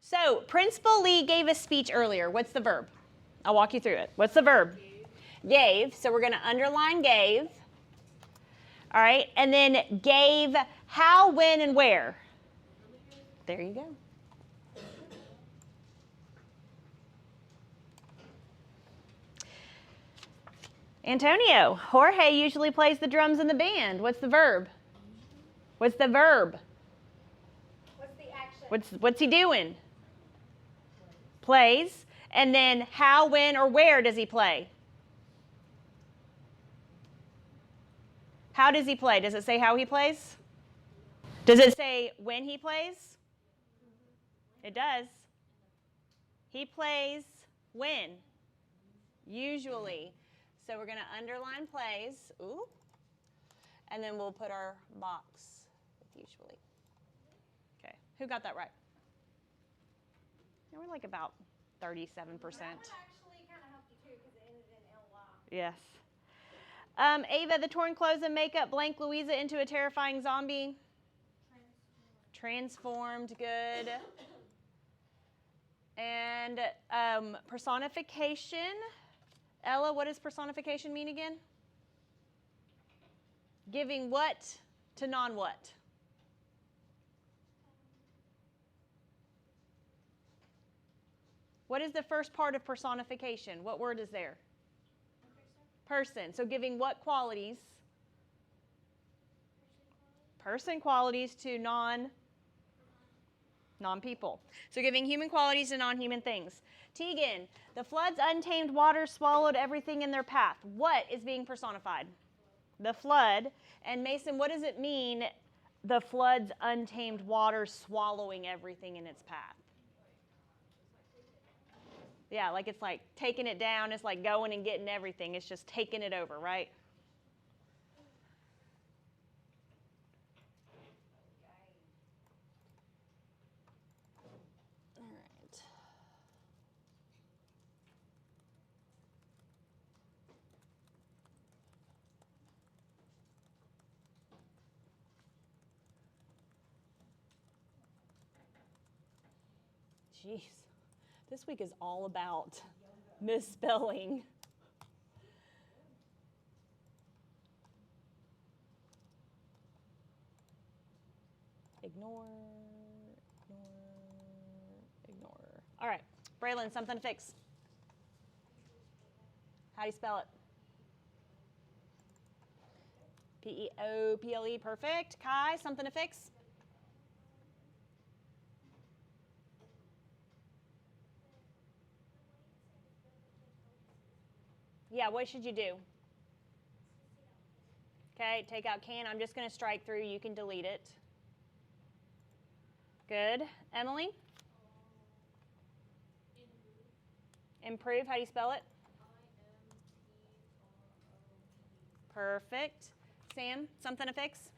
So Principal Lee gave a speech earlier. What's the verb? I'll walk you through it. What's the verb? Gave. So we're going to underline gave. All right. And then gave how, when, and where. There you go. Antonio, Jorge usually plays the drums in the band. What's the verb? What's the verb? What's the action? What's he doing? Plays. And then how, when, or where does he play? How does he play? Does it say how he plays? Does it say when he plays? It does. He plays when? Usually. So we're going to underline plays. Ooh. And then we'll put our box with usually. Okay. Who got that right? Yeah, we're like about 37%. That would actually kind of help you too because it ended in LY. Yes. Ava, the torn clothes and makeup blank Louisa into a terrifying zombie. Transformed. Good. And personification. Ella, what does personification mean again? Giving what to non-what? What is the first part of personification? What word is there? Person. So giving what qualities? Person qualities to non-people. So giving human qualities to non-human things. Tegan, the flood's untamed waters swallowed everything in their path. What is being personified? The flood. And Mason, what does it mean, the flood's untamed waters swallowing everything in its path? Yeah, like it's like taking it down. It's like going and getting everything. It's just taking it over, right? All right. Jeez. This week is all about misspelling. Ignore. All right, Braylon, something to fix. How do you spell it? P-E-O-P-L-E, perfect. Kai, something to fix? Yeah, what should you do? Okay, take out can. I'm just going to strike through. You can delete it. Good. Emily? Improve. How do you spell it? I-M-P-R-O-V. Perfect. Sam, something to fix?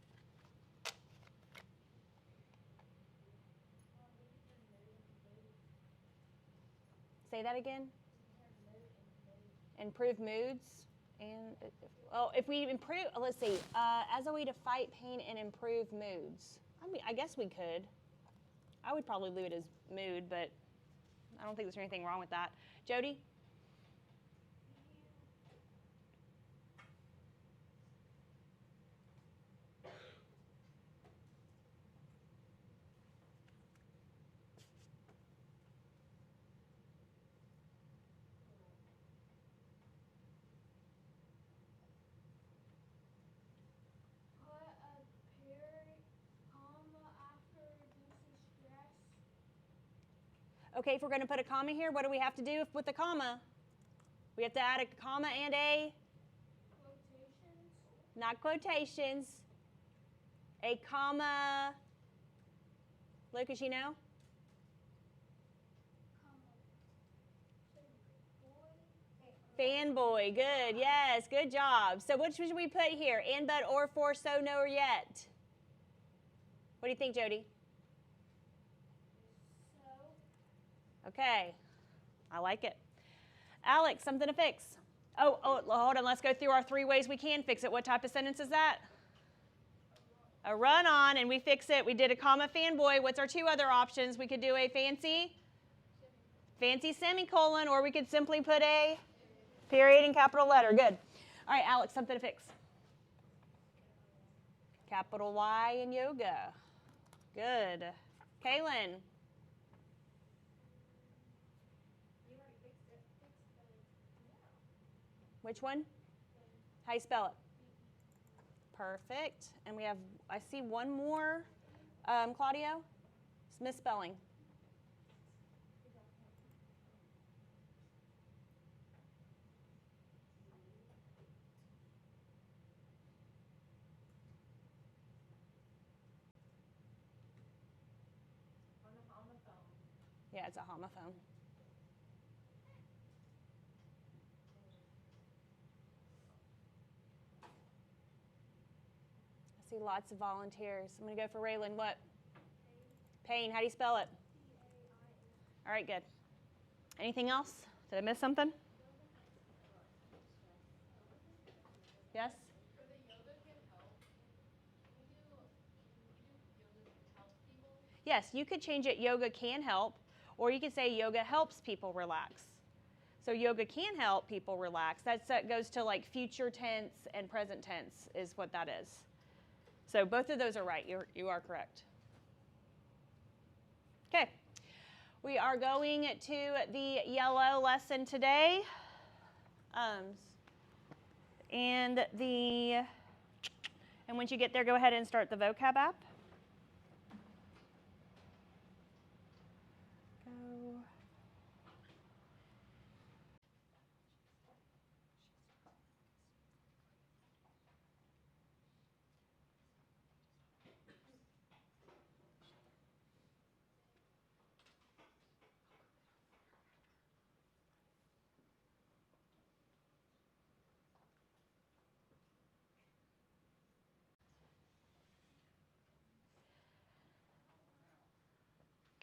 Say that again. Improve moods. And if we improve, let's see, as a way to fight pain and improve moods. I mean, I guess we could. I would probably leave it as mood, but I don't think there's anything wrong with that. Jody? Okay, if we're going to put a comma here, what do we have to do with the comma? We have to add a comma and a? Quotations. Not quotations. A comma. Lucas, you know? Fanboy. Good. Yes, good job. So which should we put here? And, but, or, for, so, no, or yet? What do you think, Jody? Okay, I like it. Alex, something to fix. Oh, hold on. Let's go through our 3 ways we can fix it. What type of sentence is that? A run-on, and we fix it. We did a comma fanboy. What's our two other options? We could do a fancy semicolon, or we could simply put a period in capital letter. Good. All right, Alex, something to fix. Capital Y in yoga. Good. Kaylin. Which one? How you spell it? Perfect. And we have, I see one more, Claudio. It's misspelling. Yeah, it's a homophone. I see lots of volunteers. I'm going to go for Raylan. What? Pain. How do you spell it? All right, good. Anything else? Did I miss something? Yes? Yes, you could change it yoga can help, or you could say yoga helps people relax. So yoga can help people relax. That goes to like future tense and present tense is what that is. So both of those are right. You are correct. Okay. We are going to the yellow lesson today. And once you get there, go ahead and start the vocab app.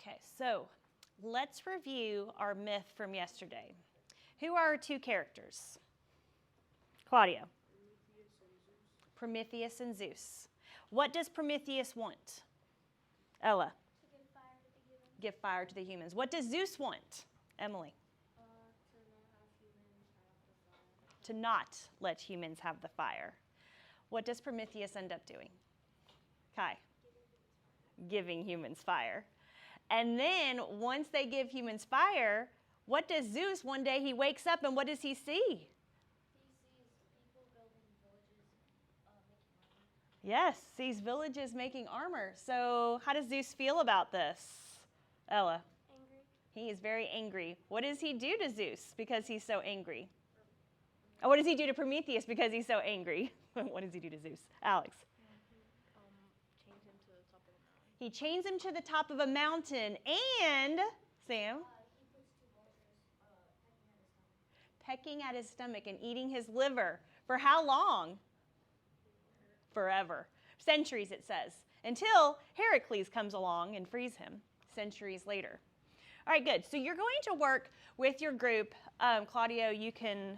Okay, so let's review our myth from yesterday. Who are our two characters? Claudio. Prometheus and Zeus. What does Prometheus want? Ella. To give fire to the humans. Give fire to the humans. What does Zeus want? Emily. To not let humans have the fire. What does Prometheus end up doing? Kai. Giving humans fire. And then once they give humans fire, what does Zeus, one day he wakes up and what does he see? He sees people building villages, making armor. Yes, sees villages making armor. So how does Zeus feel about this? Ella? Angry. He is very angry. What does he do to Zeus because he's so angry? Oh, what does he do to Prometheus because he's so angry? What does he do to Zeus? Alex? He chains him to the top of a mountain and, Sam? He puts two vultures Pecking at his stomach and eating his liver. For how long? Forever. Centuries, it says. Until Heracles comes along and frees him centuries later. All right, good. So you're going to work with your group. Claudio, you can...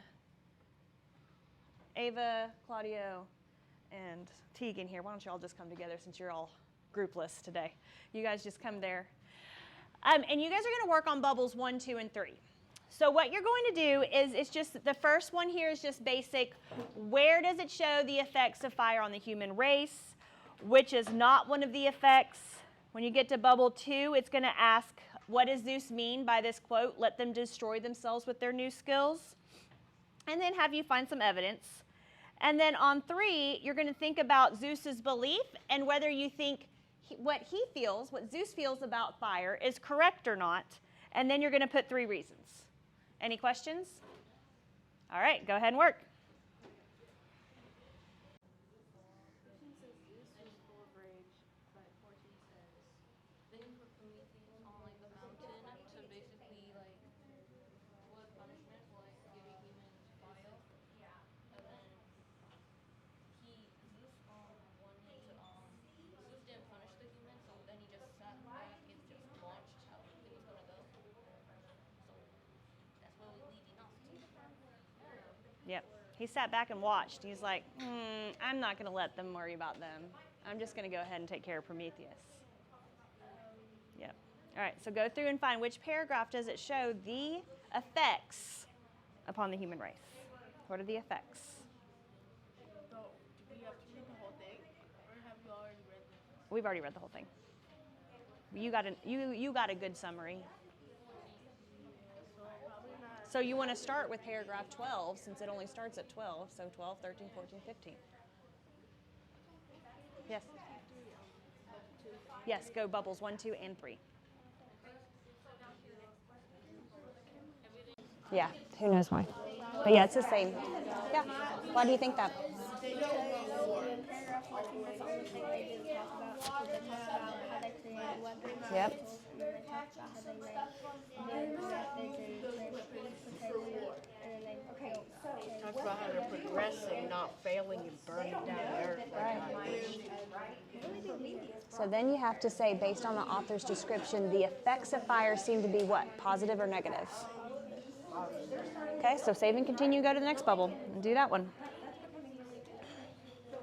Ava, Claudio, and Tegan here. Why don't you all just come together since you're all groupless today. You guys just come there. And you guys are going to work on bubbles 1, 2, and 3. So what you're going to do is, it's just, the first one here is just basic. Where does it show the effects of fire on the human race? Which is not one of the effects. When you get to bubble 2, it's going to ask, what does Zeus mean by this quote? Let them destroy themselves with their new skills. And then have you find some evidence. And then on 3, you're going to think about Zeus's belief and whether you think what Zeus feels about fire is correct or not. And then you're going to put 3 reasons. Any questions? All right, go ahead and work. Yep. He sat back and watched. He's like, I'm not going to let them worry about them. I'm just going to go ahead and take care of Prometheus. Yep. All right, so go through and find which paragraph does it show the effects upon the human race. What are the effects? So, do we have to read the whole thing, or have you already read it? We've already read the whole thing. You got a good summary. So, probably not. So you want to start with paragraph 12 since it only starts at 12. So 12, 13, 14, 15. Yes. Yes, go bubbles 1, 2, and 3. Yeah, who knows why. But yeah, it's the same. Yeah. Why do you think that? Yep. Talks about how they're progressing, not failing and burning down the earth. So then you have to say, based on the author's description, the effects of fire seem to be what? Positive or negative? Okay, so save and continue, go to the next bubble, and do that one. So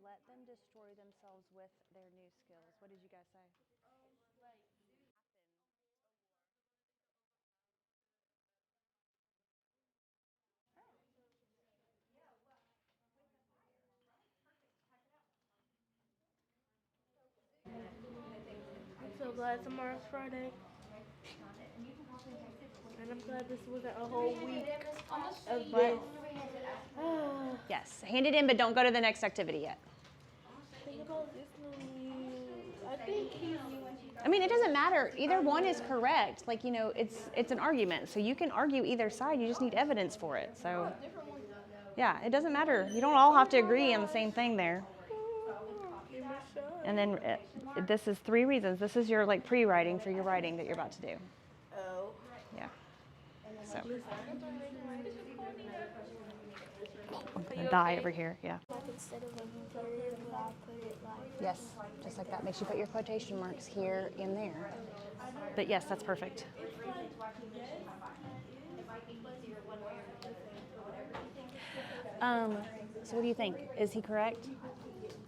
let them destroy themselves with their new skills. What did you guys say? I'm so glad tomorrow's Friday. And I'm glad this wasn't a whole week of this. Yes, hand it in, but don't go to the next activity yet. Think about this I think he's... I mean, it doesn't matter. Either one is correct. Like, you know, it's an argument. So you can argue either side. You just need evidence for it. So, yeah, it doesn't matter. You don't all have to agree on the same thing there. And then this is 3 reasons. This is your, like, pre-writing for your writing that you're about to do. Oh. Yeah. So. I'm going to die over here. Yeah. Like instead of a period, would I put it like... Yes, just like that. Make sure you put your quotation marks here and there. But yes, that's perfect. So what do you think? Is he correct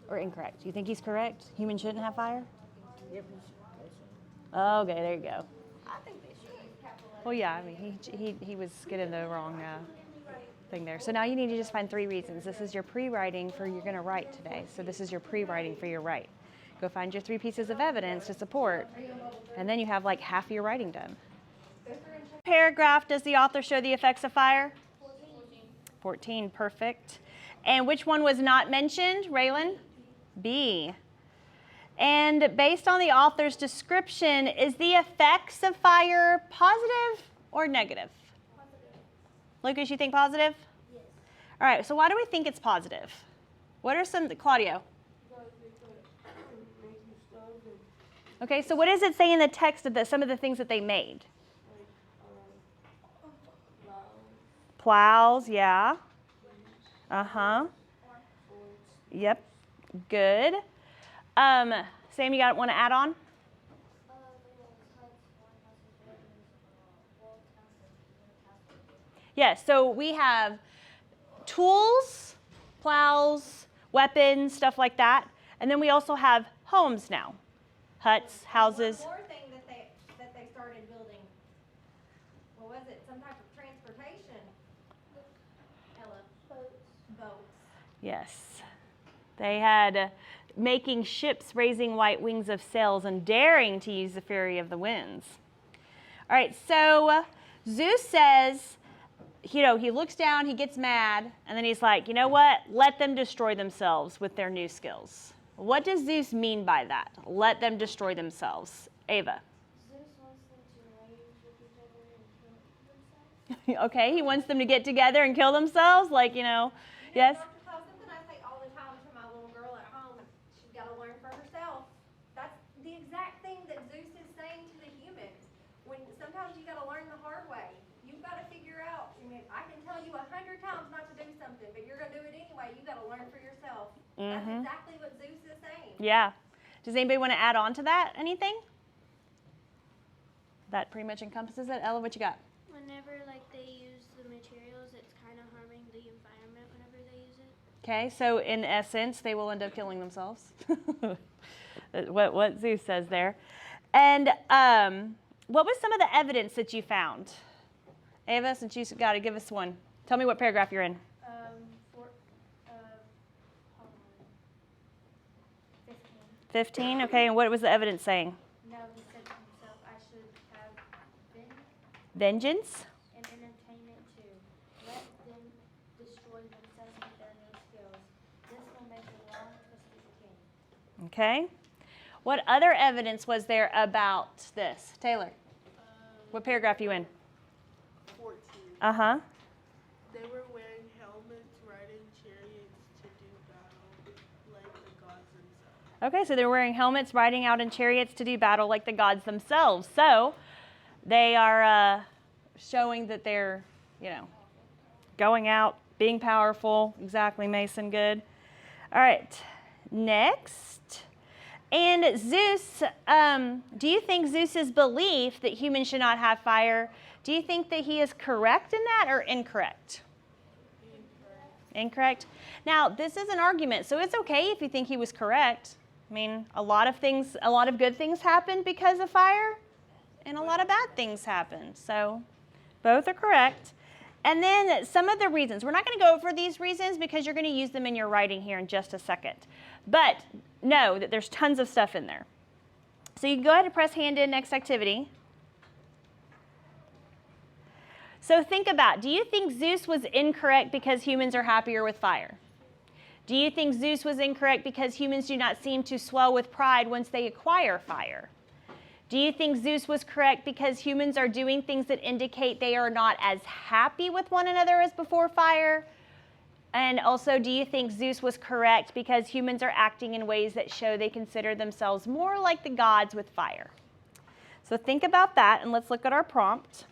or incorrect? Do you think he's correct? Humans shouldn't have fire? Okay, there you go. Well, yeah, I mean, he was getting the wrong thing there. So now you need to just find 3 reasons. This is your pre-writing for you're going to write today. So this is your pre-writing for your write. Go find your 3 pieces of evidence to support, and then you have like half your writing done. Paragraph, does the author show the effects of fire? 14, perfect. And which one was not mentioned, Raylan? B. And based on the author's description, is the effects of fire positive or negative? Positive. Lucas, you think positive? Yes. All right, so why do we think it's positive? What are some, Claudio? Okay, so what does it say in the text of some of the things that they made? Plows, yeah. Uh-huh. Yep, good. Sam, you want to add on? Yes, so we have tools, plows, weapons, stuff like that. And then we also have homes now. Huts, houses. One more thing that they started building. What was it? Some type of transportation. Ella. Boats. Yes. They had making ships raising white wings of sails and daring to use the fury of the winds. All right, so Zeus says, you know, he looks down, he gets mad, and then he's like, you know what? Let them destroy themselves with their new skills. What does Zeus mean by that? Let them destroy themselves. Ava. Zeus wants them to rage with each other and kill themselves. Okay, he wants them to get together and kill themselves, like, you know, yes? Dr. Tell something I say all the time to my little girl at home. She's got to learn for herself. That's the exact thing that Zeus is saying to the humans. When sometimes you got to learn the hard way. You've got to figure out. I mean, I can tell you 100 times not to do something, but you're going to do it anyway. You got to learn for yourself. That's exactly what Zeus is saying. Yeah. Does anybody want to add on to that? Anything? That pretty much encompasses it. Ella, what you got? Whenever like they use the materials, it's kind of harming the environment whenever they use it. Okay, so in essence, they will end up killing themselves. what Zeus says there. And what was some of the evidence that you found? Ava, since you got to give us one. Tell me what paragraph you're in. Hold on. 15. 15, okay, and what was the evidence saying? No, he said to himself, I should have been Vengeance? and entertainment too. Let them destroy themselves with their new skills. This will make a long, twisted king. Okay. What other evidence was there about this? Taylor, what paragraph are you in? 14. Uh-huh. They were wearing helmets, riding chariots to do battle like the gods themselves. Okay, so they're wearing helmets, riding out in chariots to do battle like the gods themselves. So they are showing that they're, going out, being powerful. Exactly, Mason, good. All right, next. And Zeus, do you think Zeus's belief that humans should not have fire, do you think that he is correct in that or incorrect? Incorrect. Now, this is an argument, so it's okay if you think he was correct. I mean, a lot of good things happen because of fire, and a lot of bad things happen. So both are correct. And then some of the reasons. We're not going to go over these reasons because you're going to use them in your writing here in just a second. But know that there's tons of stuff in there. So you can go ahead and press hand in next activity. So think about, do you think Zeus was incorrect because humans are happier with fire? Do you think Zeus was incorrect because humans do not seem to swell with pride once they acquire fire? Do you think Zeus was correct because humans are doing things that indicate they are not as happy with one another as before fire? And also, do you think Zeus was correct because humans are acting in ways that show they consider themselves more like the gods with fire? So think about that, and let's look at our prompt.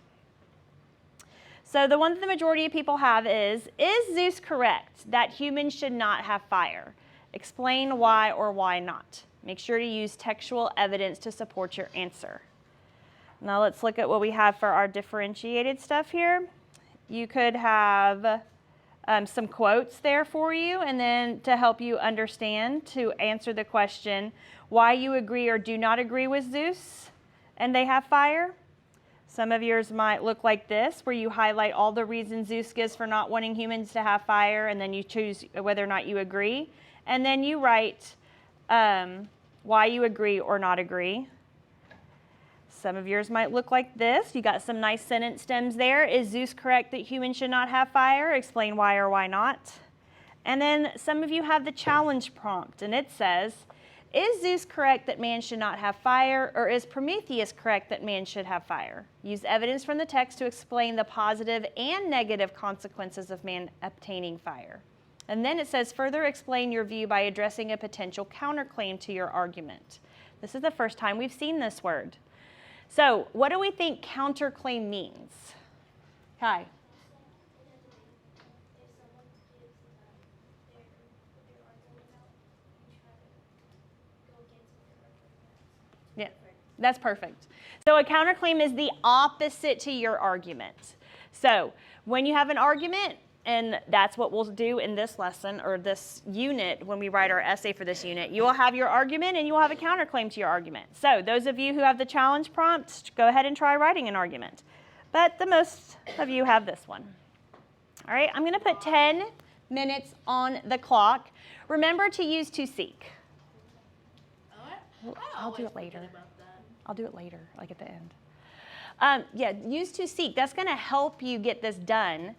So the one that the majority of people have is Zeus correct that humans should not have fire? Explain why or why not. Make sure to use textual evidence to support your answer. Now let's look at what we have for our differentiated stuff here. You could have some quotes there for you, and then to help you understand, to answer the question why you agree or do not agree with Zeus and they have fire. Some of yours might look like this, where you highlight all the reasons Zeus gives for not wanting humans to have fire, and then you choose whether or not you agree. And then you write why you agree or not agree. Some of yours might look like this. You got some nice sentence stems there. Is Zeus correct that humans should not have fire? Explain why or why not. And then some of you have the challenge prompt, and it says, is Zeus correct that man should not have fire, or is Prometheus correct that man should have fire? Use evidence from the text to explain the positive and negative consequences of man obtaining fire. And then it says, further explain your view by addressing a potential counterclaim to your argument. This is the first time we've seen this word. So what do we think counterclaim means? Kai? Yeah, that's perfect. So a counterclaim is the opposite to your argument. So when you have an argument, and that's what we'll do in this lesson or this unit when we write our essay for this unit, you will have your argument and you will have a counterclaim to your argument. So those of you who have the challenge prompt, go ahead and try writing an argument. But the most of you have this one. All right, I'm going to put 10 minutes on the clock. Remember to use to seek. I'll do it later. I'll do it later, like at the end. Yeah, use to seek. That's going to help you get this done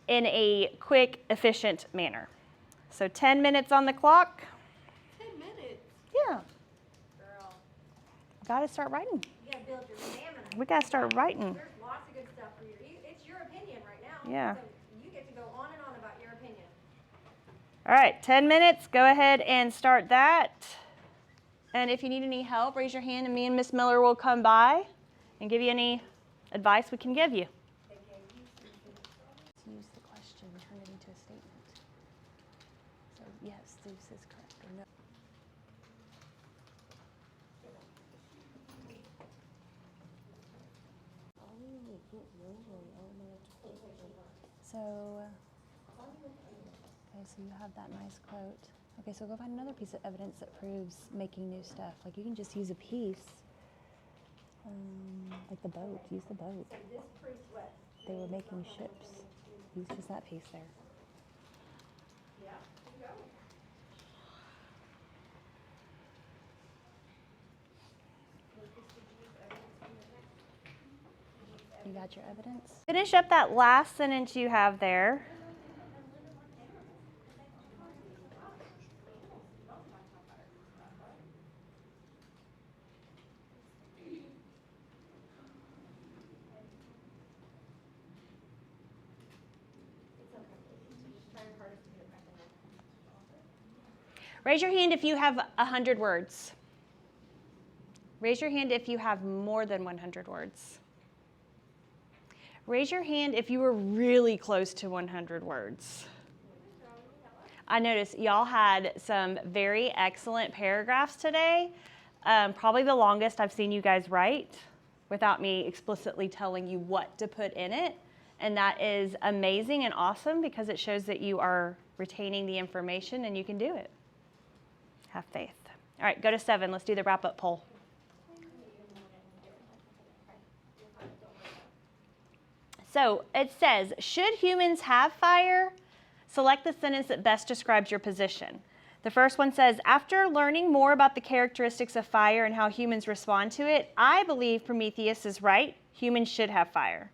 in a quick, efficient manner. So 10 minutes on the clock. 10 minutes? Yeah. Girl, Got to start writing. you gotta build your stamina. We got to start writing. There's lots of good stuff for you. It's your opinion right now. Yeah. So you get to go on and on about your opinion. All right, 10 minutes. Go ahead and start that. And if you need any help, raise your hand and me and Miss Miller will come by and give you any advice we can give you. Use the question, turn it into a statement. So yes, Zeus is correct or no. So, Okay, so you have that nice quote. Okay, so go find another piece of evidence that proves making new stuff. Like you can just use a piece, like the boat. Use the boat. So this proves what? They were making ships. Use just that piece there. Yeah, there you go. You got your evidence? Finish up that last sentence you have there. Raise your hand if you have 100 words. Raise your hand if you have more than 100 words. Raise your hand if you were really close to 100 words. I noticed y'all had some very excellent paragraphs today. Probably the longest I've seen you guys write without me explicitly telling you what to put in it. And that is amazing and awesome because it shows that you are retaining the information and you can do it. Have faith. All right, go to 7. Let's do the wrap-up poll. So it says, should humans have fire? Select the sentence that best describes your position. The first one says, after learning more about the characteristics of fire and how humans respond to it, I believe Prometheus is right. Humans should have fire.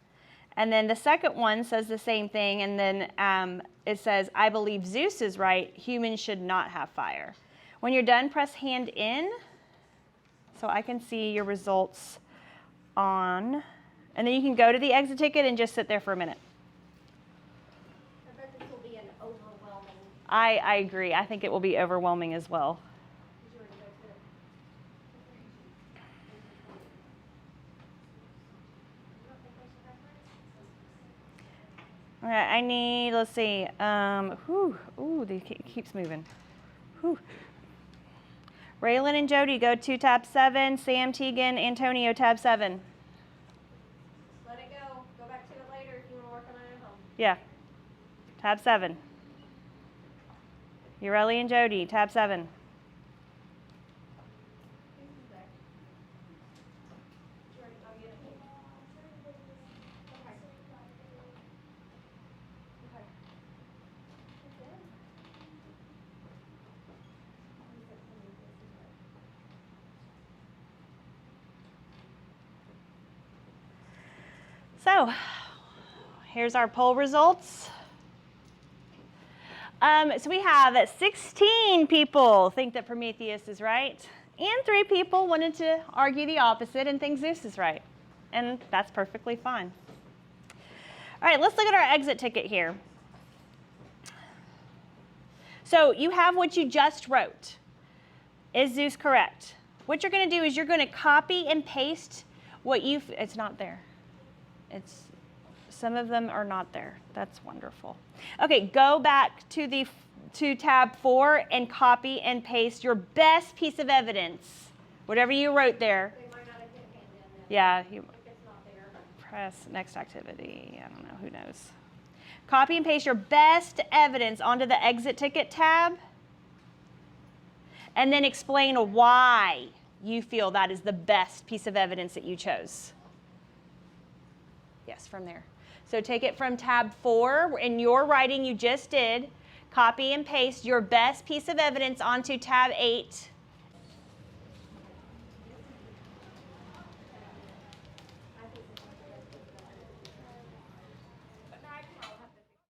And then the second one says the same thing, and then it says, I believe Zeus is right. Humans should not have fire. When you're done, press hand in so I can see your results on. And then you can go to the exit ticket and just sit there for a minute. I bet this will be an overwhelming. I agree. I think it will be overwhelming as well. Did you already go to it? You don't think they should have All right, I need, let's see. It keeps moving. Whew. Raylan and Jody, go to tab 7. Sam, Tegan, Antonio, tab 7. Let it go. Go back to it later if you want to work on it at home. Yeah. Tab 7. Ureli and Jody, tab 7. Who's there? Did you already go get it? Okay. Okay. Who's there? He said Prometheus is right. So, here's our poll results. So we have 16 people think that Prometheus is right, and 3 people wanted to argue the opposite and think Zeus is right. And that's perfectly fine. All right, let's look at our exit ticket here. So you have what you just wrote. Is Zeus correct? What you're going to do is you're going to copy and paste what it's not there. Some of them are not there. That's wonderful. Okay, go back to tab 4 and copy and paste your best piece of evidence. Whatever you wrote there. They might not have hit hand in then. Yeah, If it's not there. press next activity. I don't know, who knows. Copy and paste your best evidence onto the exit ticket tab. And then explain why you feel that is the best piece of evidence that you chose. Yes, from there. So take it from tab 4 in your writing you just did. Copy and paste your best piece of evidence onto tab 8.